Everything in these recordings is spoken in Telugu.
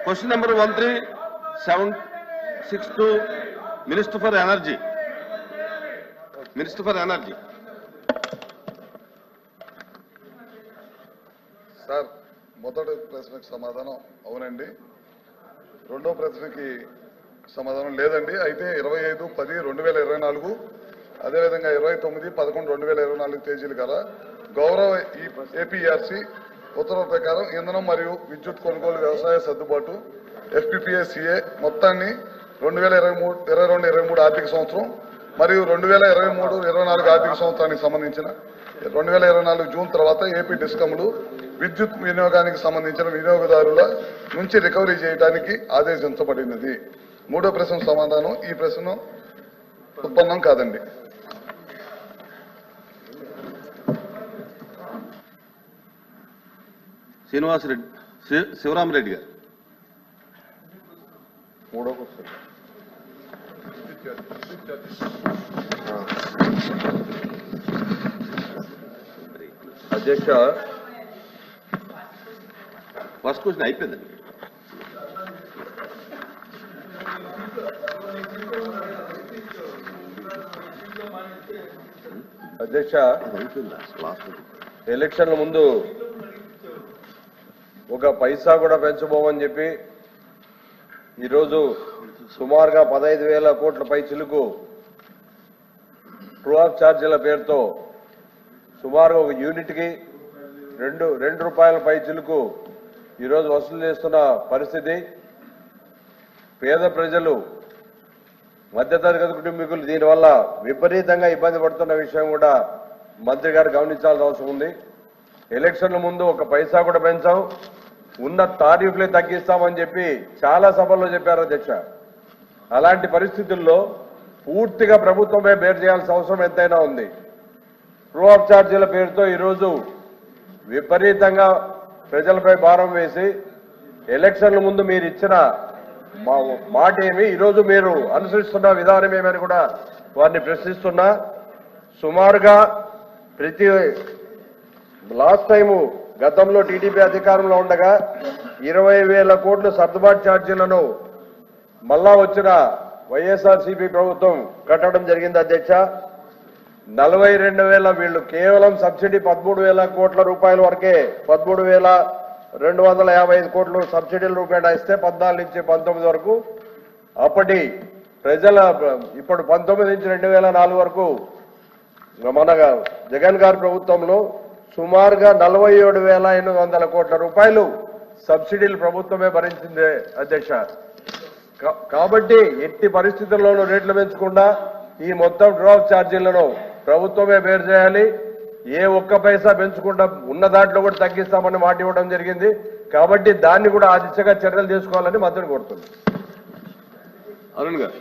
Question number 13762, Minister for Energy. Minister for Energy. Sir, మొదటి ప్రశ్నకు సమాధానం అవునండి. రెండో ప్రశ్నకి సమాధానం లేదండి. అయితే 25/10/2024 అదేవిధంగా 29/11/2024 తేదీల గల గౌరవ ఏపీఆర్సీ ఉత్తర్వుల ప్రకారం ఇంధనం మరియు విద్యుత్ కొనుగోలు వ్యవసాయ సర్దుబాటు FPPA మొత్తాన్ని 2022-23 ఆర్థిక సంవత్సరం మరియు 2023-24 ఆర్థిక సంవత్సరానికి సంబంధించిన 2024 జూన్ తర్వాత ఏపీ డిస్కమ్లు విద్యుత్ వినియోగానికి సంబంధించిన వినియోగదారుల నుంచి రికవరీ చేయడానికి ఆదేశించబడినది. మూడో ప్రశ్న సమాధానం ఈ ప్రశ్న ఉత్పన్నం కాదండి. శ్రీనివాస్ రెడ్డి, శివరామరెడ్డి గారు. మూడో క్వశ్చన్ అధ్యక్ష, ఫస్ట్ క్వశ్చన్ అయిపోయిందండి. అధ్యక్ష, ఎలక్షన్ల ముందు ఒక పైసా కూడా పెంచబోమని చెప్పి ఈరోజు సుమారుగా 15,000 కోట్ల పై చిలుకు ట్రూ ఆఫ్ ఛార్జీల పేరుతో సుమారు ఒక యూనిట్కి రెండు రూపాయల పై చిలుకు ఈరోజు వసూలు చేస్తున్న పరిస్థితి. పేద ప్రజలు, మధ్యతరగతి కుటుంబీకులు దీనివల్ల విపరీతంగా ఇబ్బంది పడుతున్న విషయం కూడా మంత్రి గారు గమనించాల్సిన అవసరం ఉంది. ఎలక్షన్ల ముందు ఒక పైసా కూడా పెంచాం, ఉన్న టారిఫ్లే తగ్గిస్తామని చెప్పి చాలా సభల్లో చెప్పారు అధ్యక్ష. అలాంటి పరిస్థితుల్లో పూర్తిగా ప్రభుత్వమే బేర్ చేయాల్సిన అవసరం ఎంతైనా ఉంది. ట్రూ ఆఫ్ ఛార్జీల పేరుతో ఈరోజు విపరీతంగా ప్రజలపై భారం వేసి ఎలక్షన్ల ముందు మీరు ఇచ్చిన మాట ఏమి, ఈరోజు మీరు అనుసరిస్తున్న విధానం ఏమని కూడా వారిని ప్రశ్నిస్తున్నా. సుమారుగా లాస్ట్ టైము గతంలో టీడీపీ అధికారంలో ఉండగా 20,000 కోట్లు సర్దుబాటు ఛార్జీలను మళ్ళా వచ్చిన వైఎస్ఆర్సీపీ ప్రభుత్వం కట్టడం జరిగింది అధ్యక్ష. 42,000 వీళ్ళు కేవలం సబ్సిడీ 13,000 కోట్ల రూపాయల వరకే, 13,255 కోట్లు సబ్సిడీల రూపాయలు ఇస్తే 14 నుంచి 19 వరకు అప్పటి ప్రజల, ఇప్పుడు 19 నుంచి 2004 వరకు మన జగన్ గారి ప్రభుత్వంలో సుమారుగా 47,800 కోట్ల రూపాయలు సబ్సిడీలు ప్రభుత్వమే భరించింది అధ్యక్ష. కాబట్టి ఎట్టి పరిస్థితుల్లోనూ రేట్లు పెంచకుండా ఈ మొత్తం డ్రాప్ ఛార్జీలను ప్రభుత్వమే బేర్ చేయాలి. ఏ ఒక్క పైసా పెంచకుండా ఉన్న దాంట్లో కూడా తగ్గిస్తామని మాట ఇవ్వడం జరిగింది. కాబట్టి దాన్ని కూడా ఆ దిశగా చర్యలు తీసుకోవాలని మంత్రిని కోరుతుంది. అరుణ్ గారు.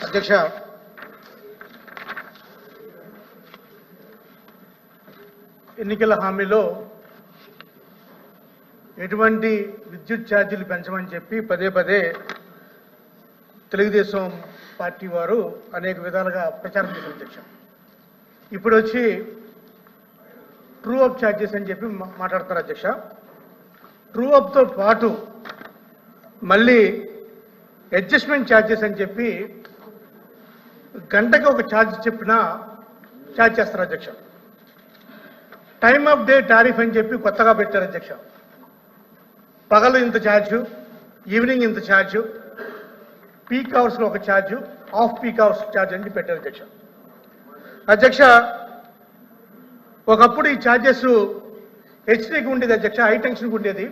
అధ్యక్ష, ఎన్నికల హామీలో ఎటువంటి విద్యుత్ ఛార్జీలు పెంచమని చెప్పి పదే పదే తెలుగుదేశం పార్టీ వారు అనేక విధాలుగా ప్రచారం చేశారు అధ్యక్ష. ఇప్పుడు వచ్చి ట్రూ అప్ ఛార్జెస్ అని చెప్పి మాట్లాడతారు అధ్యక్ష. ట్రూ అప్తో పాటు మళ్ళీ అడ్జస్ట్మెంట్ ఛార్జెస్ అని చెప్పి గంటకి ఒక ఛార్జ్ చెప్పినా ఛార్జ్ చేస్తారు అధ్యక్ష. టైమ్ ఆఫ్ డే టారిఫ్ అని చెప్పి కొత్తగా పెట్టారు అధ్యక్ష. పగలు ఇంత ఛార్జు, ఈవినింగ్ ఇంత ఛార్జు, పీక్ అవర్స్లో ఒక charge, off peak hours charge అని పెట్టారు అధ్యక్ష. అధ్యక్ష, ఒకప్పుడు ఈ ఛార్జెస్ హెచ్డీకి ఉండేది అధ్యక్ష, హై టెన్షన్కి ఉండేది.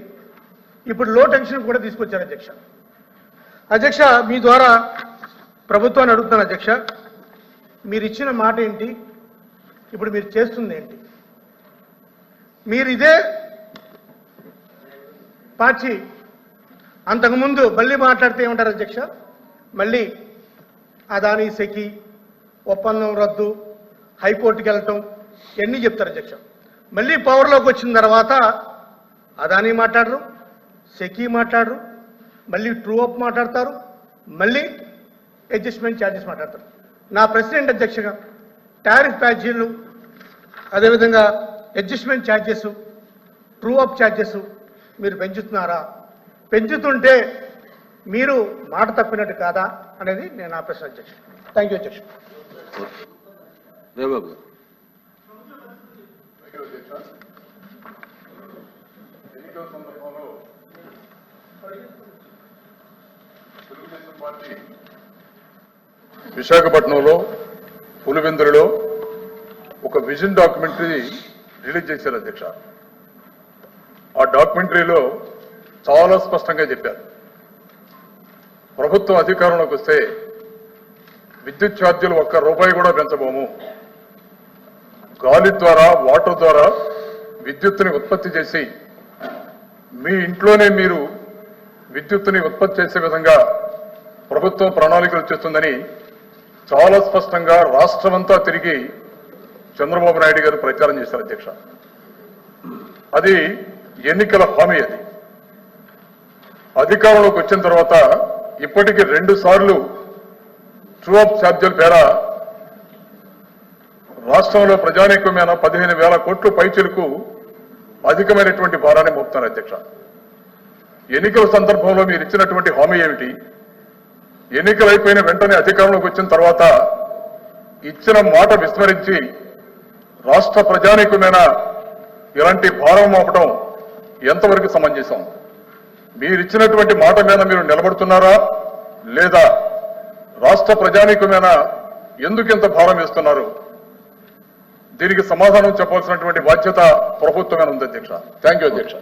ఇప్పుడు లో టెన్షన్ కూడా తీసుకొచ్చారు అధ్యక్ష. అధ్యక్ష, మీ ద్వారా ప్రభుత్వాన్ని అడుగుతున్నాను అధ్యక్ష, మీరు ఇచ్చిన మాట ఏంటి, ఇప్పుడు మీరు చేస్తుంది ఏంటి? మీరు ఇదే పాచి అంతకుముందు మళ్ళీ మాట్లాడితే ఏమంటారు అధ్యక్ష, మళ్ళీ అదానీ సెకి ఒప్పందం రద్దు, హైకోర్టుకి వెళ్ళటం ఇవన్నీ చెప్తారు అధ్యక్ష. మళ్ళీ పవర్లోకి వచ్చిన తర్వాత అదానీ మాట్లాడరు, సెకి మాట్లాడరు, మళ్ళీ ట్రూ అప్ మాట్లాడతారు, మళ్ళీ అడ్జస్ట్మెంట్ ఛార్జెస్ మాట్లాడతారు. నా ప్రశ్న ఏంటి అధ్యక్షగా, టారిఫ్ ఛార్జీలు, అదేవిధంగా adjustment charges, true up charges మీరు పెంచుతున్నారా? పెంచుతుంటే మీరు మాట తప్పినట్టు కాదా అనేది నేను ఆ ప్రశ్న అధ్యక్ష. థ్యాంక్ యూ అధ్యక్ష. రవిబాబు గారు. ఎన్నికల సందర్భంలో తెలుగుదేశం పార్టీ విశాఖపట్నంలో పులివెందులలో ఒక విజన్ డాక్యుమెంటరీ రిలీజ్ చేశారు అధ్యక్ష. ఆ డాక్యుమెంటరీలో చాలా స్పష్టంగా చెప్పారు, ప్రభుత్వం అధికారంలోకి వస్తే విద్యుత్ ఛార్జీలు ₹1 కూడా పెంచబోము, గాలి ద్వారా వాటర్ ద్వారా విద్యుత్తుని ఉత్పత్తి చేసి మీ ఇంట్లోనే మీరు విద్యుత్తుని ఉత్పత్తి చేసే విధంగా ప్రభుత్వం ప్రణాళికలు చేస్తుందని చాలా స్పష్టంగా రాష్ట్రమంతా తిరిగి చంద్రబాబు నాయుడు గారు ప్రచారం చేశారు అధ్యక్ష. అది ఎన్నికల హామీ. అది అధికారంలోకి వచ్చిన తర్వాత ఇప్పటికీ 2 సార్లు ట్రూ అప్ ఛార్జీల పేర రాష్ట్రంలో ప్రజానీకమైన 15,000 కోట్ల పైచిలకు అధికమైనటువంటి భారాన్ని మోపుతున్నారు అధ్యక్ష. ఎన్నికల సందర్భంలో మీరు ఇచ్చినటువంటి హామీ ఏమిటి? ఎన్నికలు అయిపోయిన వెంటనే అధికారంలోకి వచ్చిన తర్వాత ఇచ్చిన మాట విస్మరించి రాష్ట్ర ప్రజానీకమైన ఇలాంటి భారం మోపడం ఎంతవరకు సమంజసం? మీరు ఇచ్చినటువంటి మాట మీద మీరు నిలబడుతున్నారా లేదా రాష్ట్ర ప్రజానీకమైన ఎందుకు ఇంత భారం వేస్తున్నారు? దీనికి సమాధానం చెప్పాల్సినటువంటి బాధ్యత ప్రభుత్వమే ఉంది అధ్యక్ష. థ్యాంక్ యూ అధ్యక్ష.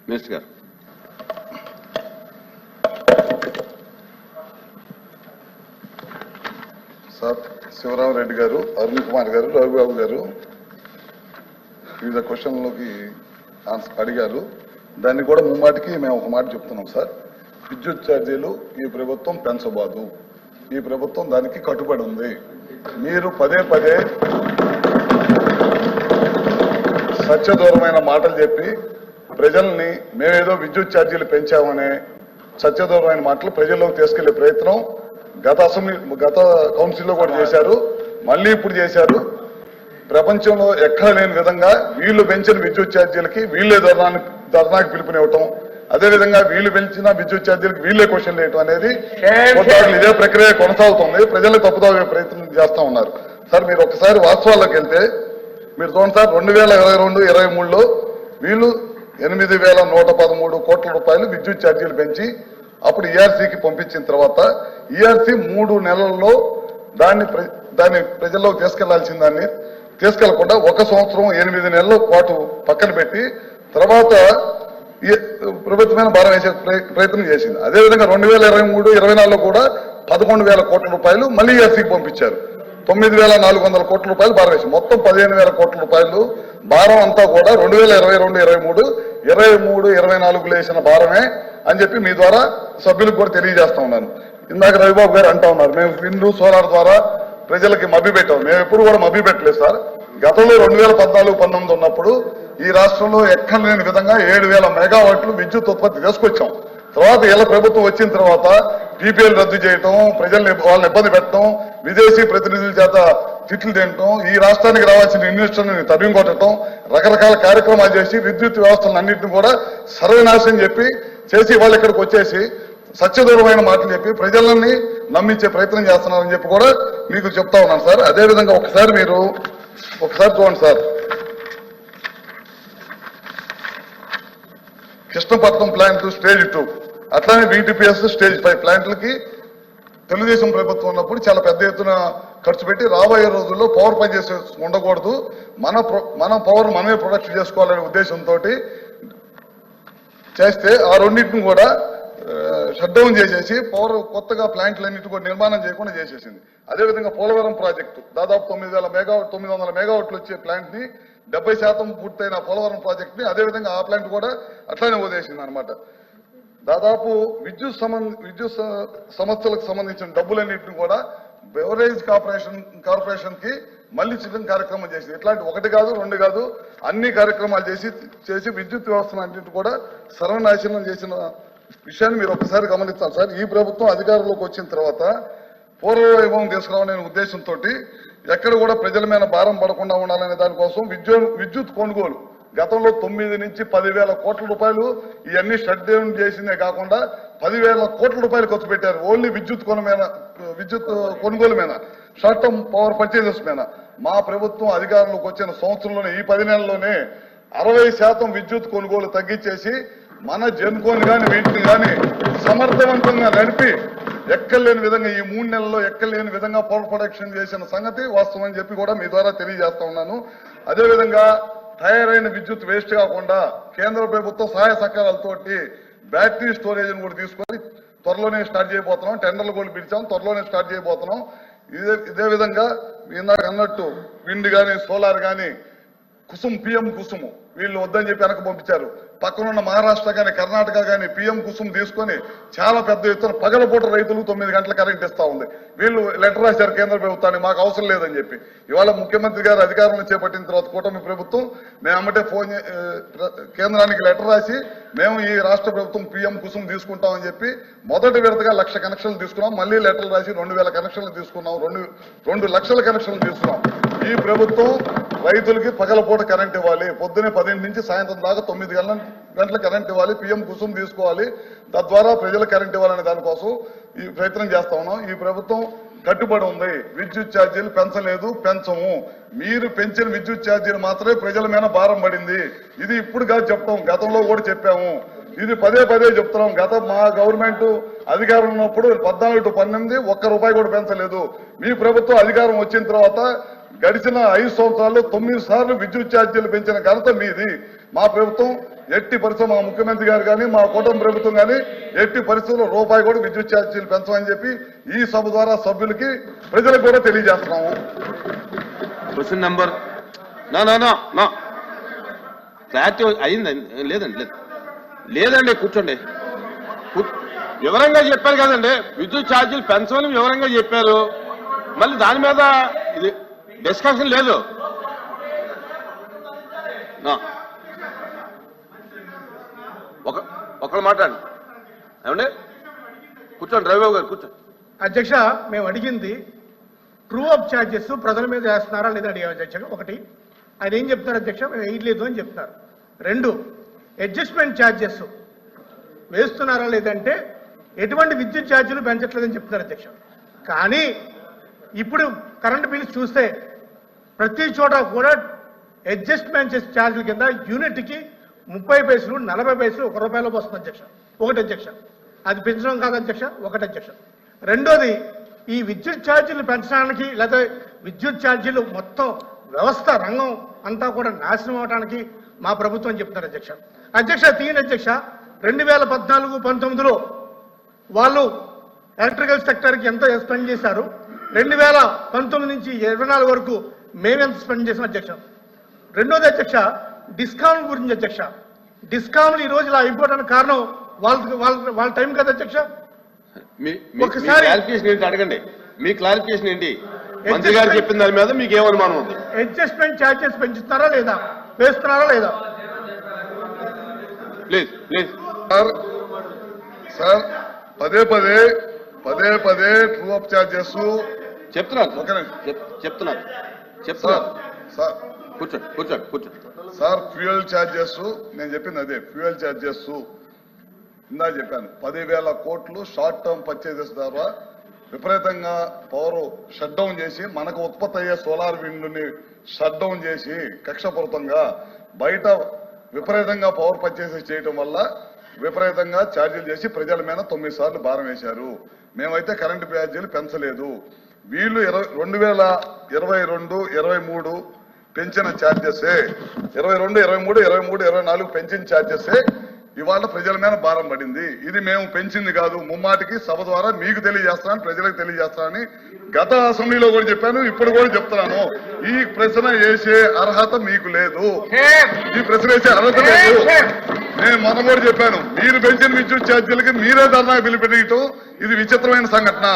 మినిస్టర్ గారు. సార్, శివరామరెడ్డి గారు, అరుణ్ కుమార్ గారు, రవిబాబు గారు వివిధ క్వశ్చన్లకి ఆన్సర్ అడిగారు. దాన్ని కూడా ముమ్మాటికి మేము ఒక మాట చెప్తున్నాం సార్. విద్యుత్ ఛార్జీలు ఈ ప్రభుత్వం పెంచబోదు. ఈ ప్రభుత్వం దానికి కట్టుబడి ఉంది. మీరు పదే పదే సత్యదూరమైన మాటలు చెప్పి ప్రజల్ని మేమేదో విద్యుత్ ఛార్జీలు పెంచామనే సత్యదూరమైన మాటలు ప్రజల్లోకి తీసుకెళ్లే ప్రయత్నం గత కౌన్సిల్లో కూడా చేశారు, మళ్ళీ ఇప్పుడు చేశారు. ప్రపంచంలో ఎక్కడ లేని విధంగా వీళ్ళు పెంచిన విద్యుత్ ఛార్జీలకి వీళ్ళే ధర్నాకి పిలుపునివ్వటం, అదేవిధంగా వీళ్ళు పెంచిన విద్యుత్ ఛార్జీలకు వీళ్ళే క్వశ్చన్ వేయటం అనేది ఇదే ప్రక్రియ కొనసాగుతుంది. ప్రజలు తప్పుదాగే ప్రయత్నం చేస్తా ఉన్నారు. సార్, మీరు ఒకసారి వాస్తవాల్లోకి వెళ్తే మీరు చూడండి సార్, 2022-23లో వీళ్ళు 8,113 కోట్ల రూపాయలు విద్యుత్ ఛార్జీలు పెంచి అప్పుడు ఈఆర్సీకి పంపించిన తర్వాత ఈఆర్సీ 3 నెలల్లో దాన్ని ప్రజల్లోకి తీసుకెళ్లాల్సిన దాన్ని తీసుకెళ్లకుండా 1 సంవత్సరం 8 నెలల పాటు పక్కన పెట్టి తర్వాత ప్రభుత్వమైన భారం వేసే ప్రయత్నం చేసింది. అదేవిధంగా 2023-24లో కూడా 11,000 కోట్ల రూపాయలు మళ్ళీ ఈఆర్సీకి పంపించారు. 9,400 కోట్ల రూపాయలు భారం వేసి మొత్తం 15,000 కోట్ల రూపాయలు భారం అంతా కూడా 2022-23, 23-24 వేసిన భారమే అని చెప్పి మీ ద్వారా సభ్యులకు కూడా తెలియజేస్తా ఉన్నాను. ఇందాక రవిబాబు గారు అంటా ఉన్నారు, మేము విండు సోలార్ ద్వారా ప్రజలకి మభ్య పెట్టాం. మేము ఎప్పుడు కూడా మభ్య పెట్టలేదు సార్. గతంలో 2014-19 ఉన్నప్పుడు ఈ రాష్ట్రంలో ఎక్కడ లేని విధంగా 7,000 మెగావాట్లు విద్యుత్ ఉత్పత్తి తీసుకొచ్చాం. తర్వాత ఇలా ప్రభుత్వం వచ్చిన తర్వాత పీపీఎల్ రద్దు చేయటం, వాళ్ళని ఇబ్బంది పెట్టడం, విదేశీ ప్రతినిధుల చేత తిట్లు తినటం, ఈ రాష్ట్రానికి రావాల్సిన ఇన్వెస్టర్ని తరిమి కొట్టడం, రకరకాల కార్యక్రమాలు చేసి విద్యుత్ వ్యవస్థలను అన్నింటినీ కూడా సర్వనాశనం చేసి వాళ్ళు ఇక్కడికి వచ్చేసి సత్యదూరమైన మాటలు చెప్పి ప్రజలని నమ్మించే ప్రయత్నం చేస్తున్నారని చెప్పి కూడా మీకు చెప్తా ఉన్నాను సార్. అదేవిధంగా ఒకసారి చూడండి సార్, కృష్ణపట్నం ప్లాంట్ స్టేజ్ 2, అట్లానే వీటీపీఎస్ స్టేజ్ 5 ప్లాంట్లకి తెలుగుదేశం ప్రభుత్వం ఉన్నప్పుడు చాలా పెద్ద ఎత్తున ఖర్చు పెట్టి రాబోయే రోజుల్లో పవర్ పనిచేసే ఉండకూడదు, మన పవర్ మనమే ప్రొడక్షన్ చేసుకోవాలనే ఉద్దేశంతో చేస్తే ఆ రెండింటిని కూడా షట్ డౌన్ చేసేసి పవర్ కొత్తగా ప్లాంట్లన్నింటి కూడా నిర్మాణం చేయకుండా చేసేసింది. అదేవిధంగా పోలవరం ప్రాజెక్టు దాదాపు 900 మెగావాట్లు వచ్చే ప్లాంట్ ని 70% పూర్తయిన పోలవరం ప్రాజెక్ట్ ని అదేవిధంగా ఆ ప్లాంట్ కూడా అట్లానే వదిలేసింది అనమాట. దాదాపు విద్యుత్ సంస్థలకు సంబంధించిన డబ్బులన్నింటినీ కూడా బెవరేజ్ కార్పొరేషన్ కి మళ్లీ చిన్న కార్యక్రమం చేసింది. ఇట్లాంటి 1 కాదు 2 కాదు అన్ని కార్యక్రమాలు చేసి విద్యుత్ వ్యవస్థను అన్నింటి కూడా సర్వనాశనం చేసిన విషయాన్ని మీరు ఒకసారి గమనించాలి సార్. ఈ ప్రభుత్వం అధికారంలోకి వచ్చిన తర్వాత పూర్వవైభవం తీసుకురావాలనే ఉద్దేశంతో ఎక్కడ కూడా ప్రజల మీద భారం పడకుండా ఉండాలనే దానికోసం విద్యుత్ కొనుగోలు గతంలో 9 నుంచి 10,000 కోట్ల రూపాయలు ఇవన్నీ షట్ డౌన్ చేసిందే కాకుండా 10,000 కోట్ల రూపాయలు ఖర్చు పెట్టారు ఓన్లీ విద్యుత్ కొనుగోలు మీద, షార్ట్ టర్మ్ పవర్ పర్చేజెస్ మీద. మా ప్రభుత్వం అధికారంలోకి వచ్చిన సంవత్సరంలోనే ఈ 10 నెలల్లోనే 60% విద్యుత్ కొనుగోలు తగ్గించేసి మన జెన్కోని కానీ వీటిని కానీ సమర్థవంతంగా నడిపి ఎక్కలేని విధంగా ఈ 3 నెలల్లో ఎక్కలేని విధంగా పవర్ ప్రొడక్షన్ చేసిన సంగతి వాస్తవం అని చెప్పి కూడా మీ ద్వారా తెలియజేస్తా ఉన్నాను. అదేవిధంగా తయారైన విద్యుత్ వేస్ట్ కాకుండా కేంద్ర ప్రభుత్వం సహాయ సహకారాలతోటి బ్యాటరీ స్టోరేజ్ కూడా తీసుకొని త్వరలోనే స్టార్ట్ చేయబోతున్నాం. టెండర్లు కూడా పిలిచాం, త్వరలోనే స్టార్ట్ చేయబోతున్నాం. ఇదే విధంగా ఇందాక అన్నట్టు విండ్ కానీ సోలార్ కానీ కుసుమ్ పిఎం కుసుమ్ వీళ్ళు వద్దని చెప్పి వెనక పంపించారు. పక్కనున్న మహారాష్ట్ర కానీ కర్ణాటక కానీ పిఎం కుసుమ్ తీసుకొని చాలా పెద్ద ఎత్తున పగలపూట రైతులు 9 గంటల కరెంట్ ఇస్తా ఉంది. వీళ్ళు లెటర్ రాశారు కేంద్ర ప్రభుత్వాన్ని, మాకు అవసరం లేదని చెప్పి. ఇవాళ ముఖ్యమంత్రి గారు అధికారంలో చేపట్టిన తర్వాత కూటమి ప్రభుత్వం మేము అమ్మటే కేంద్రానికి లెటర్ రాసి మేము ఈ రాష్ట్ర ప్రభుత్వం పిఎం కుసుమ్ తీసుకుంటామని చెప్పి మొదటి విడతగా 1,00,000 కనెక్షన్లు తీసుకున్నాం. మళ్ళీ లెటర్లు రాసి 2,000 కనెక్షన్లు తీసుకున్నాం, 2 లక్షల కనెక్షన్లు తీసుకున్నాం. ఈ ప్రభుత్వం రైతులకి పగలపూట కరెంట్ ఇవ్వాలి, పొద్దునే 10 నుంచి సాయంత్రం దాకా 9 గంటల కరెంట్ ఇవ్వాలి, పిఎం కుసుమ్ తీసుకోవాలి, తద్వారా ప్రజలకు కరెంట్ ఇవ్వాలనే దానికోసం ఈ ప్రయత్నం చేస్తా ఉన్నాం. ఈ ప్రభుత్వం కట్టుబడి ఉంది. విద్యుత్ ఛార్జీలు పెంచలేదు, పెంచము. మీరు పెంచిన విద్యుత్ ఛార్జీలు మాత్రమే ప్రజల మీద భారం పడింది. ఇది ఇప్పుడు కాదు చెప్తాం, గతంలో కూడా చెప్పాము. ఇది పదే చెప్తున్నాం. మా గవర్నమెంట్ అధికారం ఉన్నప్పుడు 14 to 18 ₹1 కూడా పెంచలేదు. మీ ప్రభుత్వం అధికారం వచ్చిన తర్వాత గడిచిన 5 సంవత్సరాల్లో 9 సార్లు విద్యుత్ ఛార్జీలు పెంచిన ఘనత మీది. మా ప్రభుత్వం ఎట్టి పరిస్థితులు, మా ముఖ్యమంత్రి గారు కానీ మా కూటమి ప్రభుత్వం కానీ ఎట్టి పరిస్థితుల్లో ₹1 కూడా విద్యుత్ ఛార్జీలు పెంచమని చెప్పి ఈ సభ ద్వారా సభ్యులకి ప్రజలకు కూడా తెలియజేస్తున్నాము. క్వశ్చన్ నెంబర్ క్లారిటీ అయింది. లేదండి కూర్చోండి. వివరంగా చెప్పారు కదండి, విద్యుత్ ఛార్జీలు పెంచమని వివరంగా చెప్పారు. మళ్ళీ దాని మీద ఇది డిస్కషన్ లేదు. ఒకళ్ళు మాట్లాడండి. ఏమండి కూర్చోండి, రవిబాబు గారు కూర్చోండి. అధ్యక్ష, మేము అడిగింది ట్రూ అప్ ఛార్జెస్ ప్రజల మీద వేస్తున్నారా లేదా అడిగాం అధ్యక్ష. ఒకటి, ఆయన ఏం చెప్తున్నారు అధ్యక్ష, మేము వేయట్లేదు అని చెప్తున్నారు. 2, అడ్జస్ట్మెంట్ ఛార్జెస్ వేస్తున్నారా లేదంటే ఎటువంటి విద్యుత్ ఛార్జీలు పెంచట్లేదని చెప్తున్నారు అధ్యక్ష. కానీ ఇప్పుడు కరెంట్ బిల్స్ చూస్తే ప్రతి చోట కూడా అడ్జస్ట్మెంట్ ఛార్జీల కింద యూనిట్కి 30 పైసలు 40 పైసలు ₹1 వస్తుంది అధ్యక్ష. ఒకటి అధ్యక్ష, అది పెంచడం కాదు అధ్యక్ష. ఒకటి అధ్యక్ష. రెండోది, ఈ విద్యుత్ ఛార్జీలు పెంచడానికి లేదా విద్యుత్ ఛార్జీలు మొత్తం వ్యవస్థ రంగం అంతా కూడా నాశనం అవడానికి మా ప్రభుత్వం చెప్తున్నారు అధ్యక్ష. అధ్యక్ష తీయండి అధ్యక్ష. 2014-19లో వాళ్ళు ఎలక్ట్రికల్ సెక్టర్కి ఎంత స్పెండ్ చేశారు, 2019 నుంచి 24 వరకు మేమెంత స్పెండ్ చేసాం అధ్యక్ష. రెండోది అధ్యక్ష, డిస్కౌంట్ గురించి అధ్యక్ష. డిస్కౌంట్లు ఈ రోజు ఇలా అయిపోవడానికి కారణం వాళ్ళ టైం కదా అధ్యక్ష. ఒకసారి అడగండి, మీ క్లారిఫికేషన్ ఏంటి? మంత్రి గారు చెప్పిన దాని మీద మీకు ఏమనుమానం ఉంది? అడ్జస్ట్మెంట్ ఛార్జెస్ పెంచుతున్నారా లేదా, వేస్తున్నారా లేదా? ప్లీజ్ సార్, పదే ట్రూ అప్ ఛార్జెస్ చెప్తున్నారు. సార్ కూర్చోండి. సార్, ఫ్యూయల్ ఛార్జెస్ నేను చెప్పింది అదే. ఫ్యూయల్ ఛార్జెస్ ఇందా చెప్పాను. 10,000 కోట్లు షార్ట్ టర్మ్ పర్చేజెస్ ద్వారా విపరీతంగా పవర్ షట్ డౌన్ చేసి మనకు ఉత్పత్తి అయ్యే సోలార్ విండ్ ని షట్ డౌన్ చేసి కక్షపూరితంగా బయట విపరీతంగా పవర్ పర్చేసెస్ చేయడం వల్ల విపరీతంగా ఛార్జీలు చేసి ప్రజల మీద 9 సార్లు భారం వేశారు. మేమైతే కరెంటు ఛార్జీలు పెంచలేదు. వీళ్ళు 2022-23 పెంచిన ఛార్జెసే, 22-23-24 పెంచిన ఛార్జెసే ఇవాళ ప్రజల మీద భారం పడింది. ఇది మేము పెంచింది కాదు. ముమ్మాటికి సభ ద్వారా మీకు తెలియజేస్తానని, ప్రజలకు తెలియజేస్తానని గత అసెంబ్లీలో కూడా చెప్పాను, ఇప్పుడు కూడా చెప్తున్నాను. ఈ ప్రశ్న వేసే అర్హత మీకు లేదు. ఈ ప్రశ్న వేసే అర్హత లేదు. నేను మొన్న కూడా చెప్పాను, మీరు పెంచిన విద్యుత్ ఛార్జీలకి మీరే ధర్నా పిలిపెట్టడం ఇది విచిత్రమైన సంఘటన.